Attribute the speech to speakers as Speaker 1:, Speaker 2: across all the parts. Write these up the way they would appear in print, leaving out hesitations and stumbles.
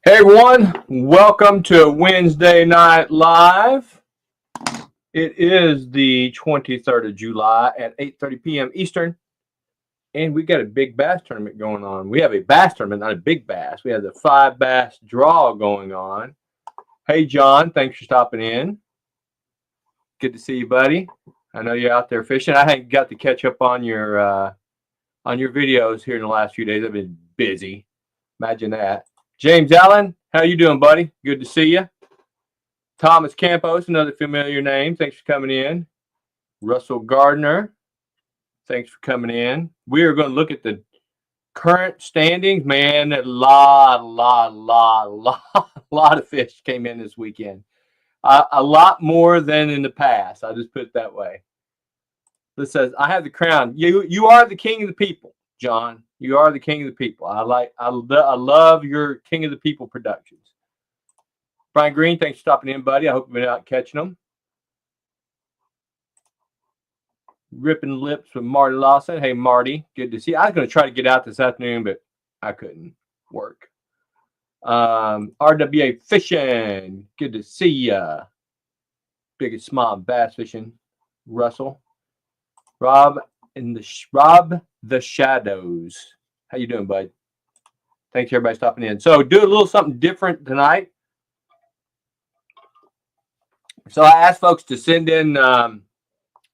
Speaker 1: Hey everyone, welcome to Wednesday Night Live. It is the 23rd of July at 8:30 p.m. Eastern, and we got a big bass tournament going on. We have a bass tournament, not a big bass. We have the 5 bass draw going on. Hey John, thanks for stopping in. Good to see you, buddy. I know you're out there fishing. I haven't got to catch up on your videos here in the last few days. I've been busy. Imagine that. James Allen, how you doing, buddy? Good to see you. Thomas Campos, another familiar name. Thanks for coming in. Russell Gardner, thanks for coming in. We are going to look at the current standings. Man, a lot of fish came in this weekend. A lot more than in the past. I'll just put it that way. This says, I have the crown. You are the king of the people, John. You are the king of the people. I love your King of the People productions. Brian Green, thanks for stopping in, buddy. I hope you've been out catching them. Ripping Lips with Marty Lawson. Hey, Marty, good to see you. I was going to try to get out this afternoon, but I couldn't work. RWA Fishing, good to see ya. Biggest smile bass fishing. Russell. Rob the Shadows. How you doing, bud? Thanks everybody stopping in. So do a little something different tonight. So I asked folks to send in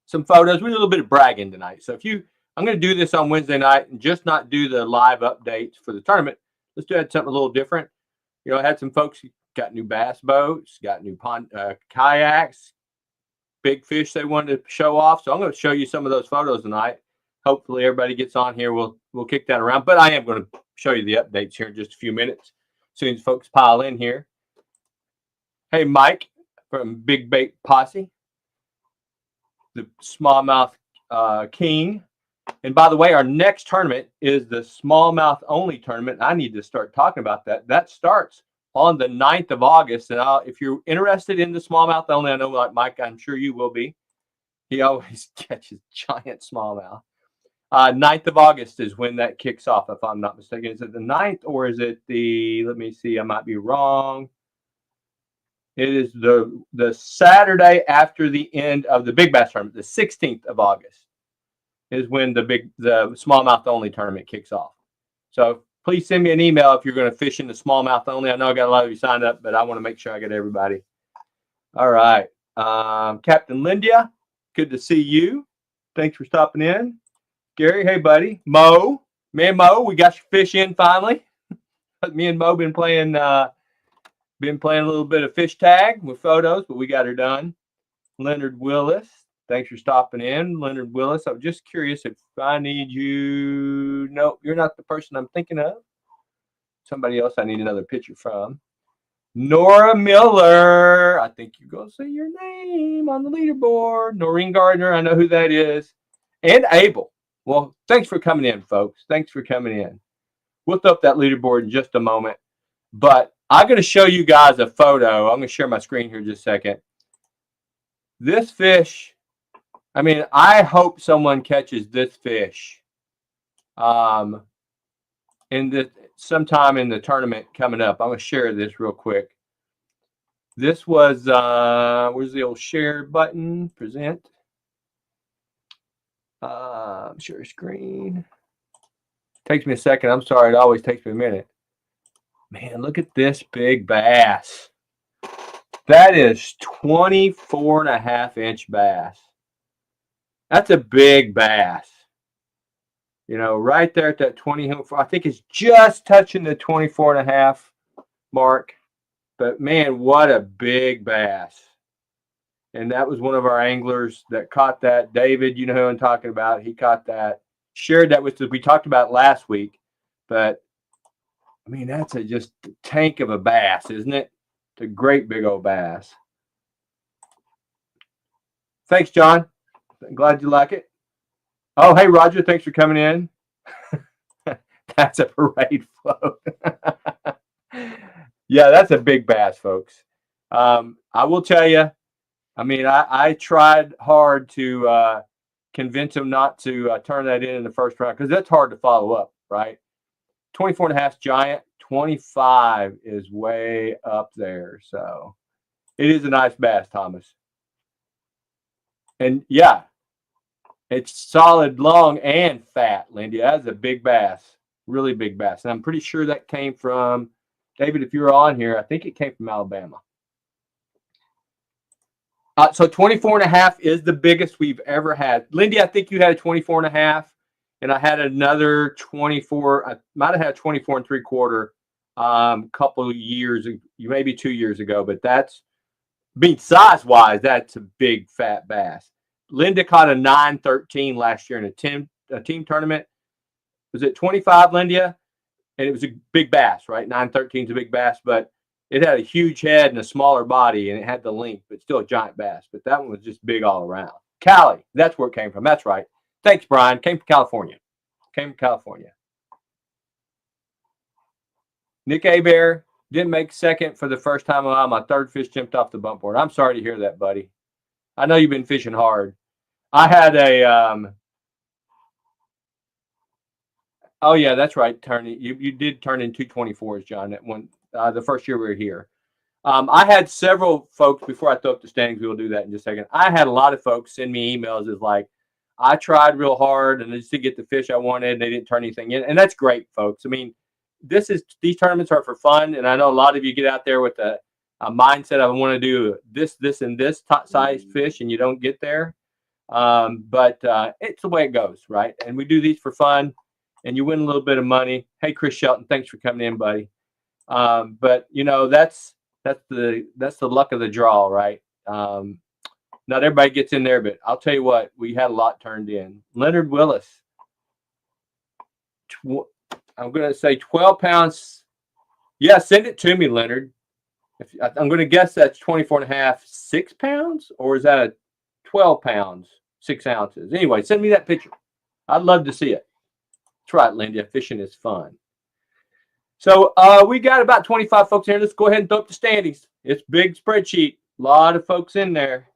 Speaker 1: some photos. We did a little bit of bragging tonight. So I'm going to do this on Wednesday night and just not do the live updates for the tournament. Let's do something a little different. I had some folks who got new bass boats, got new kayaks, big fish they wanted to show off. So I'm going to show you some of those photos tonight. Hopefully everybody gets on here. We'll kick that around. But I am going to show you the updates here in just a few minutes, as soon as folks pile in here. Hey, Mike from Big Bait Posse, the smallmouth king. And by the way, our next tournament is the smallmouth only tournament. I need to start talking about that. That starts on the 9th of August. And if you're interested in the smallmouth only, I know like Mike, I'm sure you will be. He always catches giant smallmouth. 9th of August is when that kicks off, if I'm not mistaken. Is it the 9th or is it let me see, I might be wrong. It is the Saturday after the end of the Big Bass tournament, the 16th of August is when the smallmouth only tournament kicks off. So please send me an email if you're going to fish in the smallmouth only. I know I got a lot of you signed up, but I want to make sure I get everybody. All right. Captain Lindia, good to see you. Thanks for stopping in. Gary, hey, buddy. Mo, man, Mo, we got your fish in finally. Me and Mo been playing a little bit of fish tag with photos, but we got her done. Leonard Willis, thanks for stopping in. Leonard Willis, I'm just curious if I need you. No, you're not the person I'm thinking of. Somebody else I need another picture from. Nora Miller, I think you're going to say your name on the leaderboard. Noreen Gardner, I know who that is. And Abel. Well, thanks for coming in, folks. Thanks for coming in. We'll throw up that leaderboard in just a moment. But I'm going to show you guys a photo. I'm going to share my screen here in just a second. This fish, I mean, I hope someone catches this fish sometime in the tournament coming up. I'm going to share this real quick. This was, where's the old share button? Present. Share screen. Takes me a second. I'm sorry. It always takes me a minute. Man, look at this big bass. That is 24.5-inch bass. That's a big bass. Right there at that 20. I think it's just touching the 24.5 mark. But man, what a big bass. And that was one of our anglers that caught that. David, you know who I'm talking about. He caught that. Shared that with us. We talked about last week. But, I mean, that's just a tank of a bass, isn't it? It's a great big old bass. Thanks, John. I'm glad you like it. Oh, hey, Roger. Thanks for coming in. That's a parade float. Yeah, that's a big bass, folks. I will tell you, I mean, I tried hard to convince him not to turn that in the first round because that's hard to follow up, right? 24.5 giant, 25 is way up there. So it is a nice bass, Thomas. And yeah, it's solid, long, and fat, Lindy. That's a big bass, really big bass. And I'm pretty sure that came from, David, if you're on here, I think it came from Alabama. So 24 and a half is the biggest we've ever had. Lindy, I think you had a 24 and a half, and I had another 24. I might have had a 24 and 3/4 couple of years, maybe 2 years ago, but that's, being size-wise, that's a big fat bass. Linda caught a 913 last year in a team tournament. Was it 25, Linda? And it was a big bass, right? 913 is a big bass, but it had a huge head and a smaller body, and it had the length, but still a giant bass. But that one was just big all around. Cali, that's where it came from. That's right. Thanks, Brian. Came from California. Nick Abear didn't make second for the first time around. My third fish jumped off the bump board. I'm sorry to hear that, buddy. I know you've been fishing hard. I had a oh yeah, that's right. You did turn in 224s, John. That one, the first year we were here. I had several folks, before I throw up the standings, we will do that in just a second. I had a lot of folks send me emails as like, I tried real hard and just to get the fish I wanted, and they didn't turn anything in. And that's great, folks. I mean, these tournaments are for fun, and I know a lot of you get out there with a mindset of, I want to do this, and this top size fish, and you don't get there. But it's the way it goes, right? And we do these for fun, and you win a little bit of money. Hey, Chris Shelton, thanks for coming in, buddy. But you know, that's the luck of the draw, right? Not everybody gets in there, but I'll tell you what, we had a lot turned in. Leonard Willis, I'm going to say 12 pounds. Yeah, send it to me, Leonard. I'm going to guess that's 24 and a half, 6 pounds, or is that a 12 pounds, 6 ounces? Anyway, send me that picture. I'd love to see it. That's right, Linda. Fishing is fun. So we got about 25 folks here. Let's go ahead and throw up the standings. It's big spreadsheet. A lot of folks in there.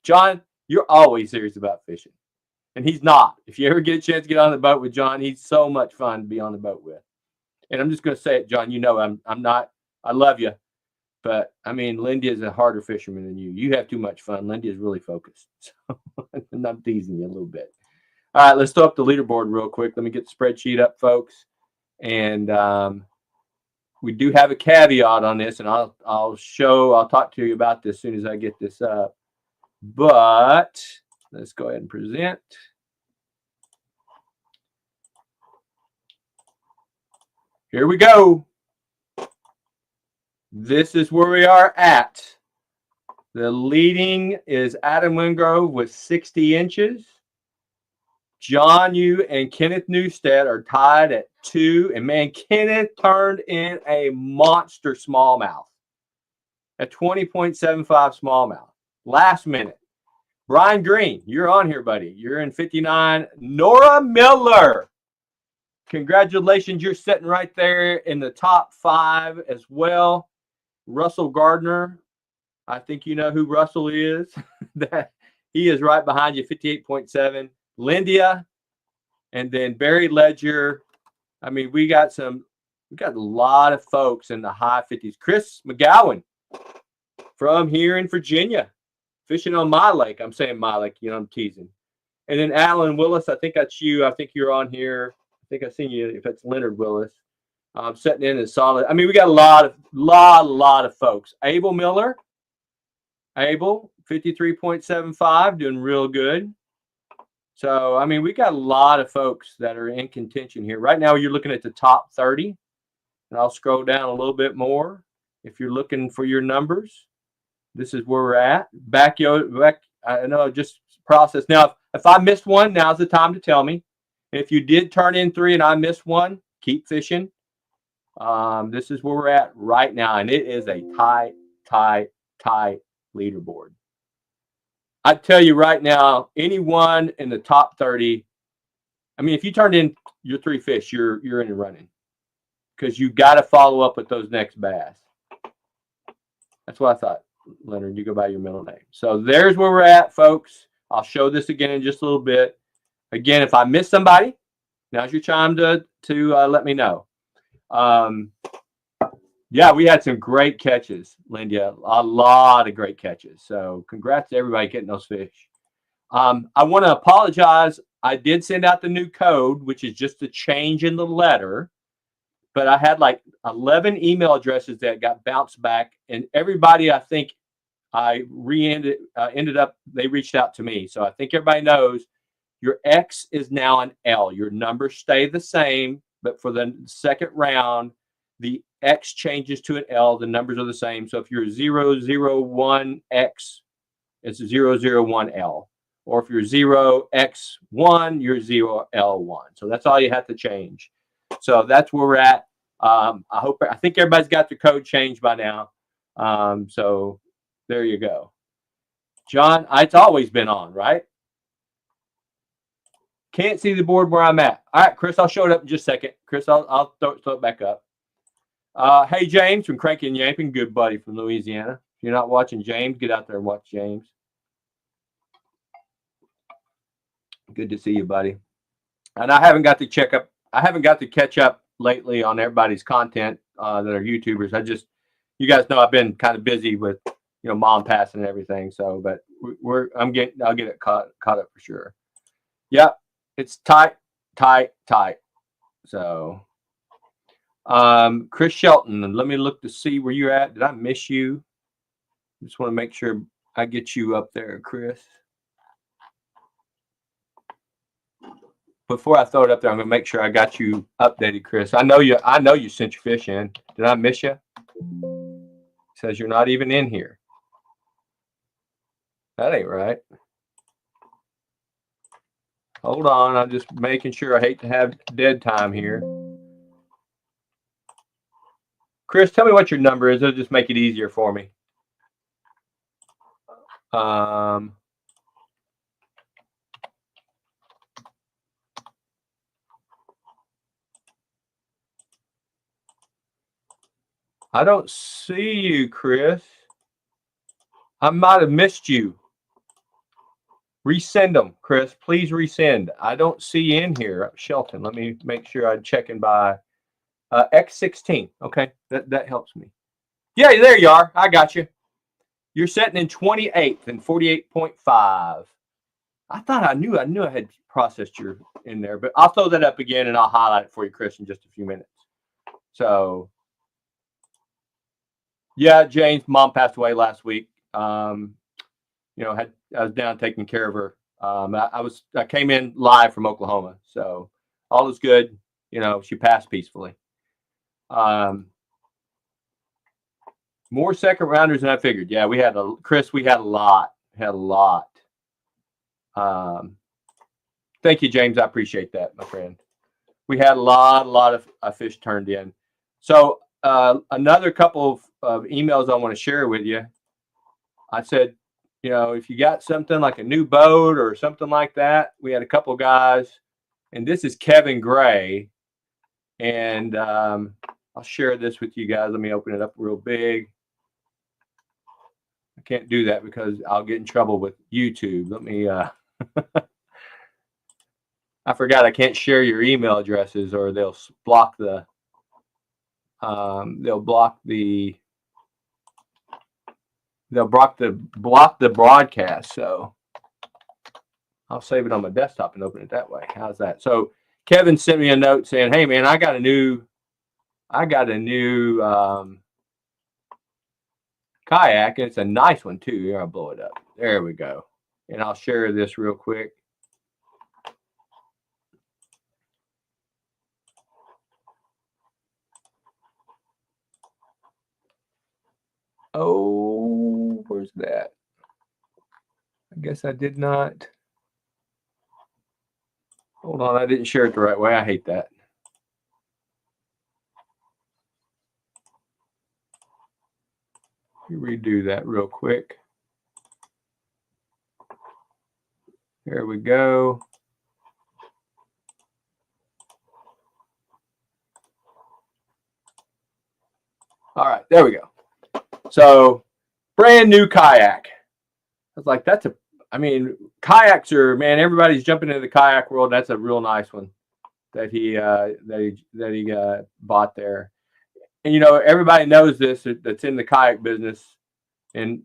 Speaker 1: John, you're always serious about fishing. And he's not. If you ever get a chance to get on the boat with John, he's so much fun to be on the boat with. And I'm just going to say it, John, you know I'm not. I love you. But, I mean, Lindy is a harder fisherman than you. You have too much fun. Lindy is really focused. So I'm teasing you a little bit. All right, let's throw up the leaderboard real quick. Let me get the spreadsheet up, folks. And we do have a caveat on this, and I'll talk to you about this as soon as I get this up. But let's go ahead and present. Here we go. This is where we are at. The leading is Adam Wingrove with 60 inches. John Yu and Kenneth Newstead are tied at 2. And man, Kenneth turned in a monster smallmouth. A 20.75 smallmouth. Last minute. Brian Green, you're on here, buddy. You're in 59. Nora Miller. Congratulations. You're sitting right there in the top 5 as well. Russell Gardner. I think you know who Russell is. That he is right behind you, 58.7. Lindia, and then Barry Ledger. I mean, we got a lot of folks in the high 50s. Chris McGowan from here in Virginia, fishing on my lake. I'm saying my lake, you know, I'm teasing. And then Alan Willis, I think that's you. I think you're on here. I think I've seen you. If it's Leonard Willis, setting in is solid. I mean, we got a lot of folks. Abel Miller, 53.75, doing real good. So, I mean, we got a lot of folks that are in contention here. Right now, you're looking at the top 30. And I'll scroll down a little bit more. If you're looking for your numbers, this is where we're at. Back, I know, just process. Now, if I missed one, now's the time to tell me. And if you did turn in 3 and I missed one, keep fishing. This is where we're at right now. And it is a tight leaderboard. I tell you right now, anyone in the top 30, I mean, if you turned in your 3 fish, you're in the running, because you got to follow up with those next bass. That's what I thought, Leonard. You go by your middle name. So there's where we're at, folks. I'll show this again in just a little bit. Again, if I miss somebody, now's your time to let me know. Yeah, we had some great catches, Linda. A lot of great catches. So congrats to everybody getting those fish. I want to apologize. I did send out the new code, which is just a change in the letter, but I had like 11 email addresses that got bounced back, and everybody I think I ended up, they reached out to me. So I think everybody knows your X is now an L. Your numbers stay the same, but for the second round, the X changes to an L. The numbers are the same. So if you're 001X, it's 001L. Or if you're 0X1, you're 0L1. So that's all you have to change. So that's where we're at. I think everybody's got the code changed by now. So there you go. John, it's always been on, right? Can't see the board where I'm at. All right, Chris, I'll show it up in just a second. Chris, I'll throw it back up. Hey, James from Cranky and Yamping, good buddy from Louisiana. If you're not watching James, get out there and watch James. Good to see you, buddy. And I haven't got to catch up lately on everybody's content that are YouTubers. You guys know I've been kind of busy with, mom passing and everything. So, but I'll get it caught up for sure. Yep. It's tight. So, Chris Shelton, let me look to see where you're at. Did I miss you? Just want to make sure I get you up there, Chris. Before I throw it up there, I'm gonna make sure I got you updated, Chris. I know you sent your fish in. Did I miss you? It says you're not even in here. That ain't right. Hold on, I'm just making sure. I hate to have dead time here. Chris, tell me what your number is. It'll just make it easier for me. I don't see you, Chris. I might have missed you. Resend them, Chris. Please resend. I don't see you in here, Shelton. Let me make sure I'm checking by X16. Okay, that helps me. Yeah, there you are. I got you. You're setting in 28th and 48.5. I thought I knew I had processed your in there, but I'll throw that up again and I'll highlight it for you, Chris, in just a few minutes. So, yeah, Jane's mom passed away last week. I was down taking care of her. I came in live from Oklahoma, so all is good. She passed peacefully. More second rounders than I figured. Yeah, we had a lot. Thank you, James. I appreciate that, my friend. We had a lot of fish turned in. So another couple of emails I want to share with you. I said, if you got something like a new boat or something like that, we had a couple of guys, and this is Kevin Gray, and I'll share this with you guys. Let me open it up real big. I can't do that because I'll get in trouble with YouTube. Let me, I forgot I can't share your email addresses or they'll block the, block the broadcast. So I'll save it on my desktop and open it that way. How's that? So Kevin sent me a note saying, "Hey man, I got a new kayak, and it's a nice one too." Here, I'll blow it up. There we go. And I'll share this real quick. Oh, where's that? I guess I did not. Hold on, I didn't share it the right way. I hate that. Let me redo that real quick. There we go. All right, there we go. So, brand new kayak. I was like, kayaks are, man, everybody's jumping into the kayak world. That's a real nice one. that he bought there. And everybody knows this that's in the kayak business, and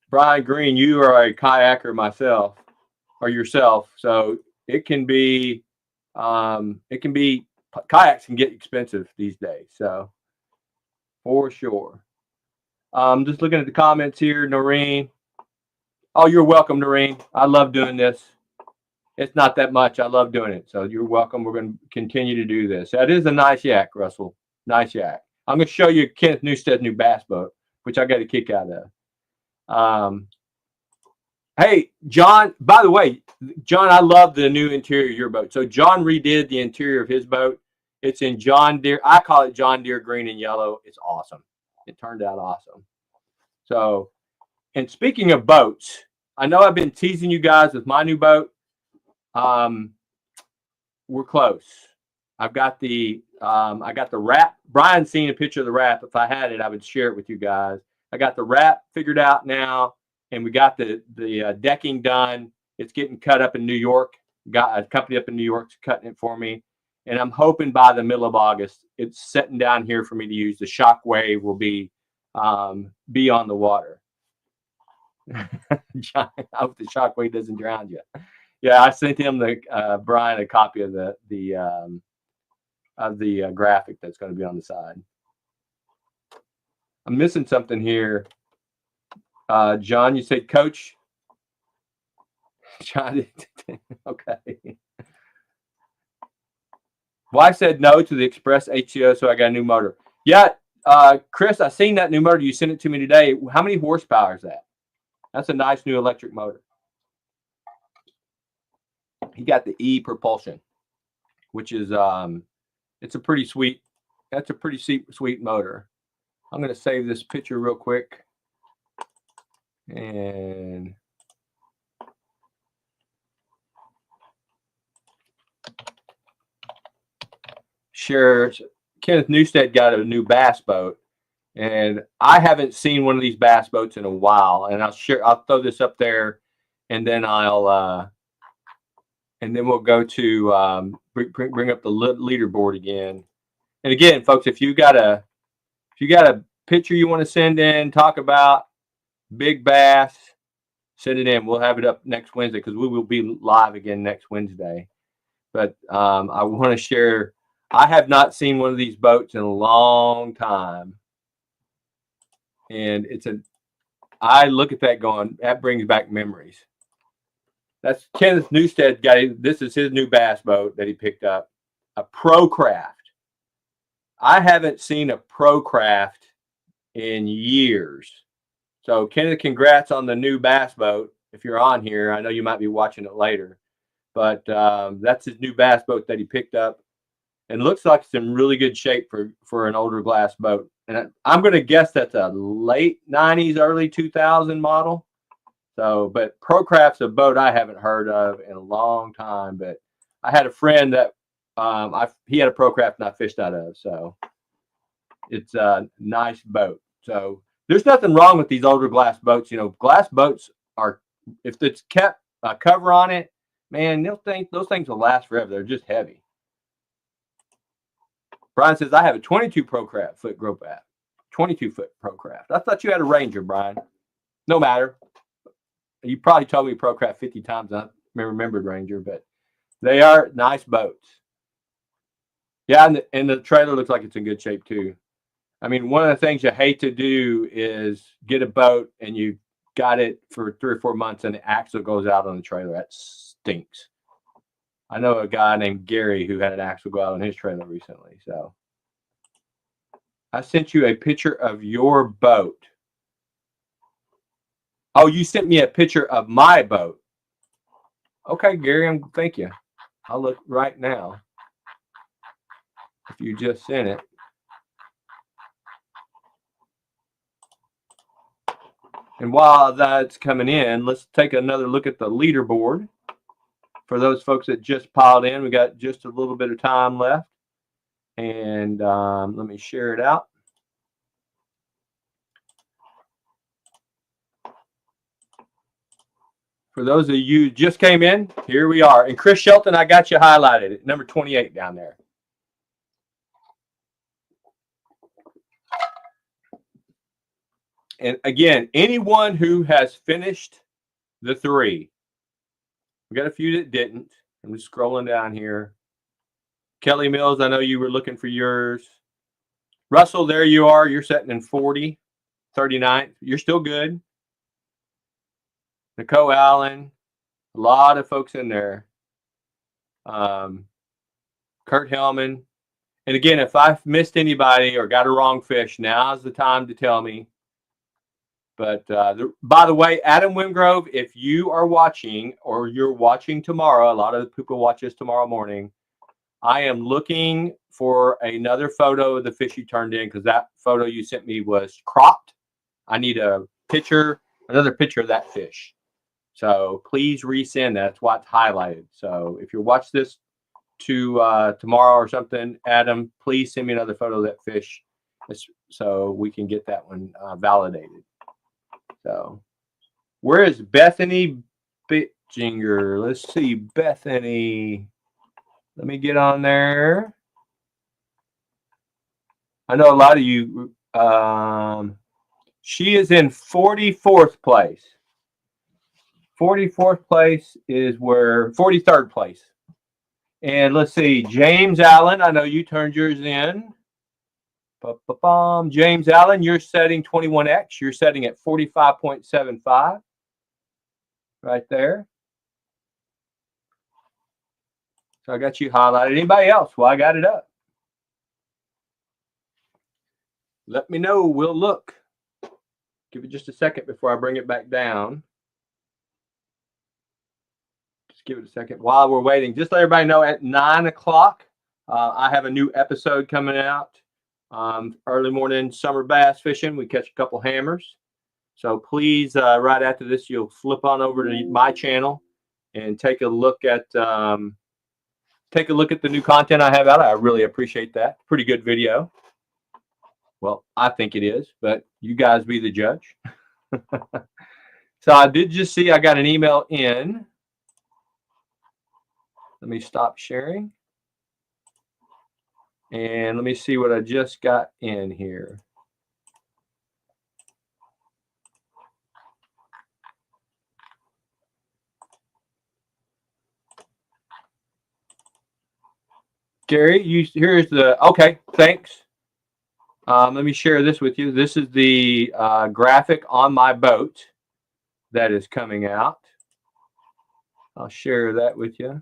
Speaker 1: Brian Green, you are a kayaker yourself, so it can be kayaks can get expensive these days, so for sure. Just looking at the comments here, Noreen. Oh, you're welcome, Noreen. I love doing this. It's not that much. I love doing it. So you're welcome. We're going to continue to do this. That is a nice yak, Russell. Nice yak. I'm going to show you Kenneth Newstead's new bass boat, which I got a kick out of. Hey, John, by the way, John, I love the new interior of your boat. So John redid the interior of his boat. It's in John Deere. I call it John Deere green and yellow. It's awesome. It turned out awesome. So, and speaking of boats, I know I've been teasing you guys with my new boat. We're close. I got the wrap. Brian's seen a picture of the wrap. If I had it, I would share it with you guys. I got the wrap figured out now, and we got the decking done. It's getting cut up in New York. Got a company up in New York cutting it for me, and I'm hoping by the middle of August it's setting down here for me to use. The Shockwave will be on the water. John, I hope the Shockwave doesn't drown you. Yeah, I sent him Brian a copy of the graphic that's going to be on the side. I'm missing something here. John, you said coach. John, okay. Wife said no to the Express HCO, so I got a new motor. Yeah, Chris, I seen that new motor. You sent it to me today. How many horsepower is that? That's a nice new electric motor. He got the E propulsion, which is it's a pretty sweet. That's a pretty sweet motor. I'm going to save this picture real quick and share. Kenneth Newstead got a new bass boat, and I haven't seen one of these bass boats in a while. And I'll throw this up there, and then we'll go to bring up the leaderboard again. And again, folks, if you got a picture you want to send in, talk about big bass, send it in. We'll have it up next Wednesday because we will be live again next Wednesday. But I want to share. I have not seen one of these boats in a long time, and I look at that going, that brings back memories. That's Kenneth Newstead this is his new bass boat that he picked up, a ProCraft. I haven't seen a ProCraft in years. So Kenneth, congrats on the new bass boat. If you're on here, I know you might be watching it later, but that's his new bass boat that he picked up, and looks like it's in really good shape for an older glass boat. And I'm going to guess that's a late 90s, early 2000 model. So, but ProCraft's a boat I haven't heard of in a long time. But I had a friend that he had a ProCraft and I fished out of. So it's a nice boat. So there's nothing wrong with these older glass boats. Glass boats are, if it's kept a cover on it, man, those things will last forever. They're just heavy. Brian says, I have a 22 ProCraft foot grope app. 22 foot ProCraft. I thought you had a Ranger, Brian. No matter. You probably told me ProCraft 50 times. I remembered Ranger, but they are nice boats. Yeah, and the trailer looks like it's in good shape too. I mean, one of the things you hate to do is get a boat and you got it for 3 or 4 months and the axle goes out on the trailer. That stinks. I know a guy named Gary who had an axle go out on his trailer recently. So I sent you a picture of your boat. Oh, you sent me a picture of my boat. Okay, Gary, thank you. I'll look right now. If you just sent it. And while that's coming in, let's take another look at the leaderboard. For those folks that just piled in, we got just a little bit of time left. And let me share it out. For those of you who just came in, here we are. And Chris Shelton, I got you highlighted at number 28 down there. And again, anyone who has finished the 3, we got a few that didn't. I'm just scrolling down here. Kelly Mills, I know you were looking for yours. Russell, there you are. You're sitting in 40, 39. You're still good. Nicole Allen, a lot of folks in there. Kurt Hellman. And again, if I've missed anybody or got a wrong fish, now's the time to tell me. But by the way, Adam Wimgrove, if you are watching or you're watching tomorrow, a lot of people watch this tomorrow morning, I am looking for another photo of the fish you turned in because that photo you sent me was cropped. I need a picture, another picture of that fish. So please resend that. That's why it's highlighted. So if you watch this to tomorrow or something, Adam, please send me another photo of that fish so we can get that one validated. So where is Bethany Bittinger? Let's see, Bethany. Let me get on there. I know a lot of you. She is in 44th place. 44th place is where 43rd place. And let's see, James Allen. I know you turned yours in. James Allen, you're setting 21X. You're setting at 45.75 right there. So I got you highlighted. Anybody else? Well, I got it up. Let me know. We'll look. Give it just a second before I bring it back down. Just give it a second while we're waiting. Just let everybody know at 9 o'clock, I have a new episode coming out. Early morning summer bass fishing. We catch a couple hammers. So please, right after this, you'll flip on over to my channel and take a look at the new content I have out. I really appreciate that. Pretty good video. Well, I think it is, but you guys be the judge. So I did just see I got an email in. Let me stop sharing. And let me see what I just got in here. Gary, here's the, okay, thanks. Let me share this with you. This is the graphic on my boat that is coming out. I'll share that with you.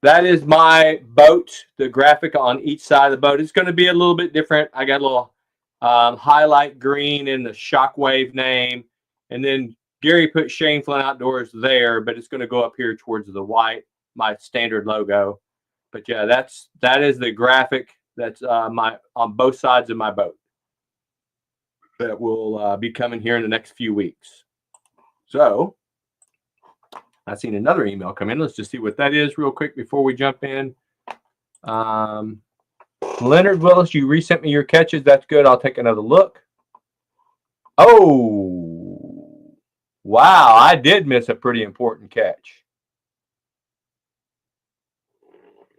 Speaker 1: That is my boat, the graphic on each side of the boat. It's going to be a little bit different. I got a little highlight green in the Shockwave name. And then Gary put Shane Flynn Outdoors there, but it's going to go up here towards the white, my standard logo. But yeah, that is the graphic that's on both sides of my boat that will be coming here in the next few weeks. So I've seen another email come in. Let's just see what that is real quick before we jump in. Leonard Willis, you resent me your catches. That's good. I'll take another look. Oh, wow. I did miss a pretty important catch.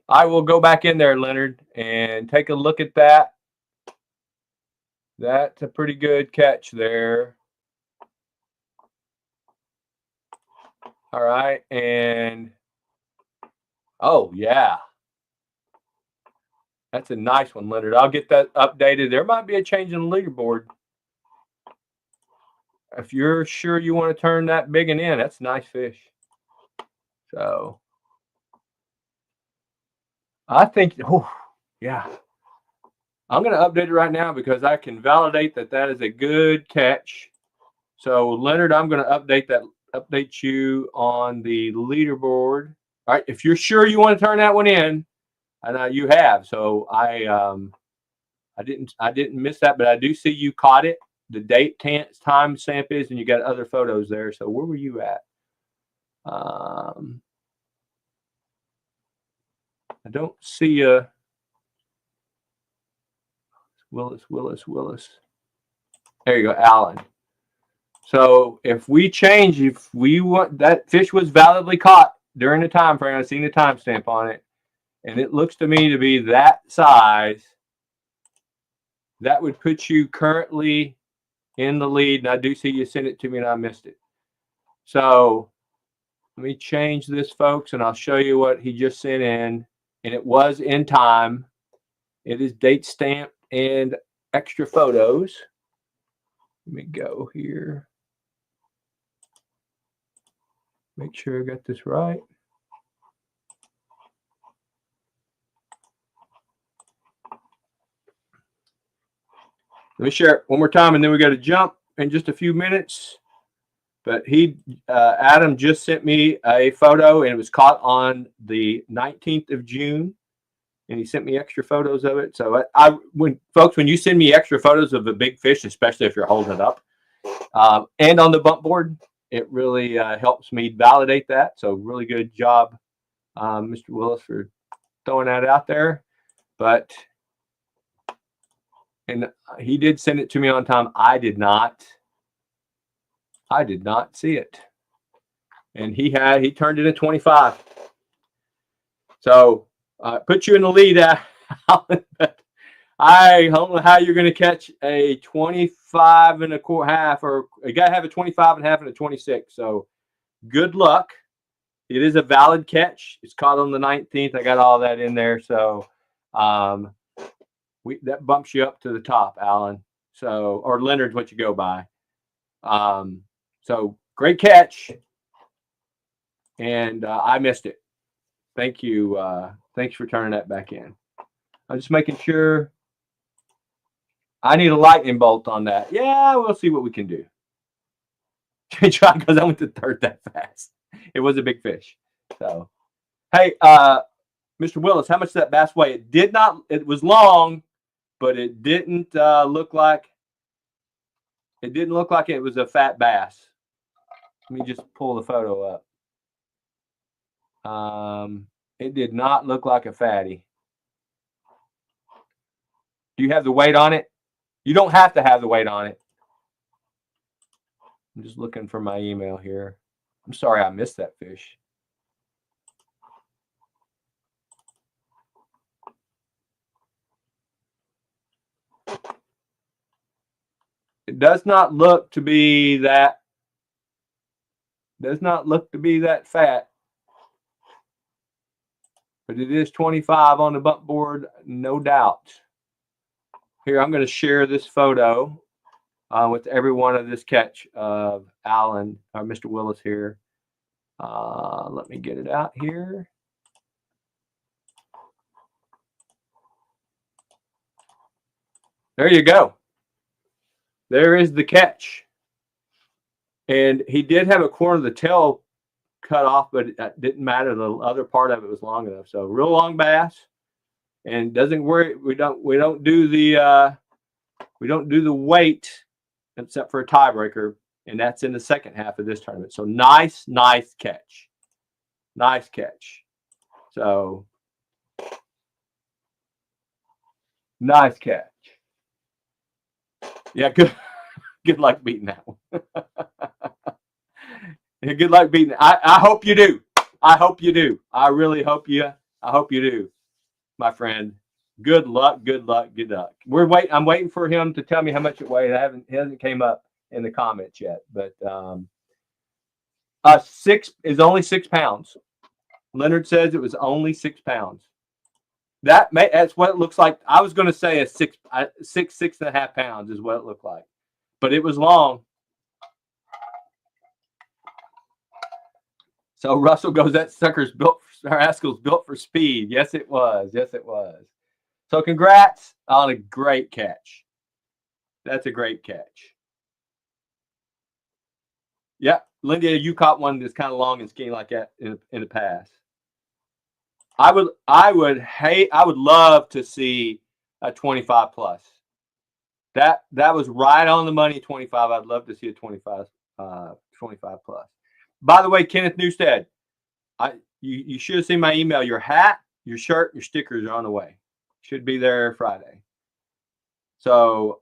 Speaker 1: I will go back in there, Leonard, and take a look at that. That's a pretty good catch there. All right. And, oh, yeah. That's a nice one, Leonard. I'll get that updated. There might be a change in the leaderboard. If you're sure you want to turn that big one in, that's a nice fish. So I think, oh, yeah. I'm going to update it right now because I can validate that that is a good catch. So Leonard, I'm going to update you on the leaderboard. All right. If you're sure you want to turn that one in, and you have, so I didn't miss that, but I do see you caught it. The date time stamp is, and you got other photos there. So where were you at? I don't see a Willis. There you go, Alan. So if we change, if we want that fish was validly caught during the time frame, I've seen the timestamp on it, and it looks to me to be that size, that would put you currently in the lead. And I do see you sent it to me and I missed it. So let me change this, folks, and I'll show you what he just sent in. And it was in time. It is date stamped and extra photos. Let me go here. Make sure I got this right. Let me share it one more time, and then we got to jump in just a few minutes. But Adam just sent me a photo, and it was caught on the 19th of June, and he sent me extra photos of it. So when you send me extra photos of a big fish, especially if you're holding it up, and on the bump board, it really helps me validate that. So really good job, Mr. Willis, for throwing that out there. And he did send it to me on time. I did not see it. And he turned it at 25. So put you in the lead, Alan. I don't know how you're going to catch a 25 and a half, or you got to have a 25 and a half and a 26. So good luck. It is a valid catch. It's caught on the 19th. I got all that in there. So that bumps you up to the top, Alan. So, or Leonard's what you go by. So great catch. And I missed it. Thank you. Thanks for turning that back in. I'm just making sure. I need a lightning bolt on that. Yeah, we'll see what we can do. Try, because I went to third that fast. It was a big fish. So, hey, Mr. Willis, how much did that bass weigh? It was long, but it didn't look like it was a fat bass. Let me just pull the photo up. It did not look like a fatty. Do you have the weight on it? You don't have to have the weight on it. I'm just looking for my email here. I'm sorry I missed that fish. It does not look to be that. Does not look to be that fat. But it is 25 on the bump board, no doubt. Here, I'm going to share this photo with everyone of this catch of Alan, or Mr. Willis here. Let me get it out here. There you go. There is the catch. And he did have a corner of the tail cut off, but it didn't matter. The other part of it was long enough. So real long bass, and doesn't worry. We don't do the weight except for a tiebreaker, and that's in the second half of this tournament. So nice catch. Nice catch. So nice catch. Yeah, good luck beating that one. Good luck beating it. I hope you do. I hope you do. I really hope you. I hope you do, my friend. Good luck. Good luck. Good luck. I'm waiting for him to tell me how much it weighed. It hasn't came up in the comments yet. But 6 is only 6 pounds. Leonard says it was only 6 pounds. That's what it looks like. I was going to say 6.5 pounds is what it looked like, but it was long. So Russell goes, that sucker's built, our Haskell's built for speed. Yes, it was. Yes, it was. So congrats on a great catch. That's a great catch. Yeah, Linda, you caught one that's kind of long and skinny like that in the past. I would love to see a 25 plus. That was right on the money, 25. I'd love to see a 25 plus. By the way, Kenneth Newstead, you should have seen my email. Your hat, your shirt, your stickers are on the way. Should be there Friday. So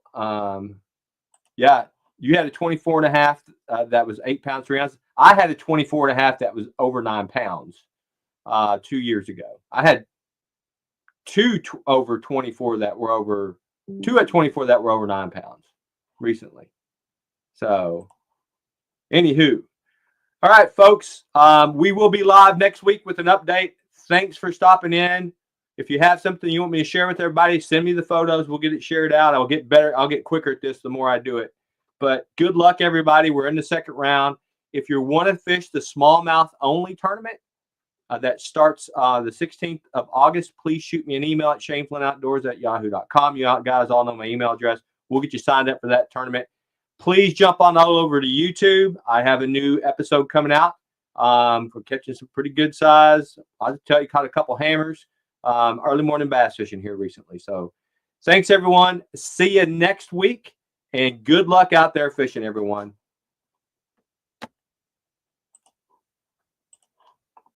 Speaker 1: Yeah. You had a 24.5 that was 8 pounds, 3 ounces. I had a 24.5 that was over 9 pounds 2 years ago. I had over 24 that were over, two at 24 that were over 9 pounds recently. So, anywho. All right, folks. We will be live next week with an update. Thanks for stopping in. If you have something you want me to share with everybody, send me the photos. We'll get it shared out. I'll get better. I'll get quicker at this the more I do it. But good luck, everybody. We're in the second round. If you want to fish the smallmouth only tournament that starts the 16th of August, please shoot me an email at shaneflinnoutdoors@yahoo.com. You guys all know my email address. We'll get you signed up for that tournament. Please jump on all over to YouTube. I have a new episode coming out for catching some pretty good size. I'll tell you, caught a couple hammers. Early morning bass fishing here recently. So thanks, everyone. See you next week, and good luck out there fishing, everyone.